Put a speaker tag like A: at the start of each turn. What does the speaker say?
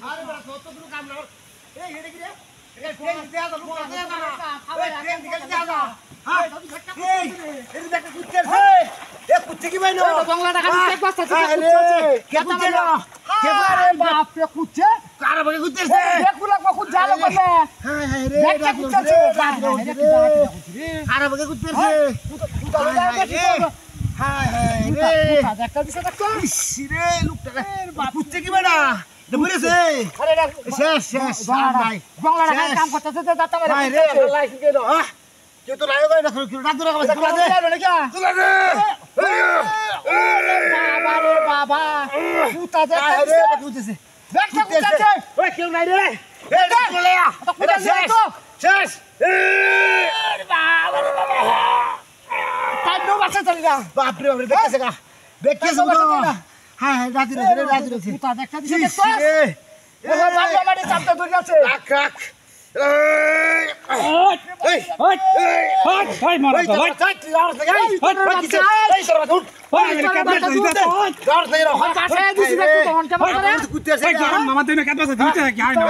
A: আরে বড় কত দূর কাম না এই হেডে কি রে এই ট্রেন দিতে আসো লোক আছে না এই ট্রেন দিতে আসো হ্যাঁ এই এর দেখে কুত্তে এ কুত্তে কি বাইনো
B: বাংলাটা খালি চেক বাস্তা
A: কে কুত্তে না কে আরে বাপ রে কুত্তে কার বগে কুত্তে
B: দেখু লাগবো খুব জালো করবে
A: হ্যাঁ হ্যাঁ রে
B: দেখতে কুত্তে
A: কার বগে কুত্তে হায় হায় রে
B: একটা দিছে দেখো
A: রে লোকটা কুত্তে কি বাইনা মরেছে
B: আরে
A: শেষ শেষ ভাই
B: বাংলাটা খালি কাম করতেছে তো দাতা
A: ভাই রে লাইফ গেল হ্যাঁ কেউ তো নাইও গায় না কেউ ডাক দরা তুলা দে তুলা দে
B: বাবা রে বাবা কুত্তা
A: রে কুত্তেছে
B: দেখতে কুত্তা
A: ওই কেউ নাই রে এই চলে আ এটা শেষ শেষ বাবা রে বাবা
B: তাই নো বাসা চলে যা
A: বাপ রে বাপ রে দেখতেছে গা দেখতেছে তো হ্যাঁ হ্যাঁ রাজি রে
B: কুত্তা দেখতে দিছে দেখো
A: রে
B: ও বাবা মারি চাপটা ধরে আছে
A: রাখ রাখ এই
C: ভাই মারা তো ভাই
B: পাশে দিছি দেখো কোন কেমন করে
C: ভাই মামা দেনে কাট বাসা দিতে কি হয় না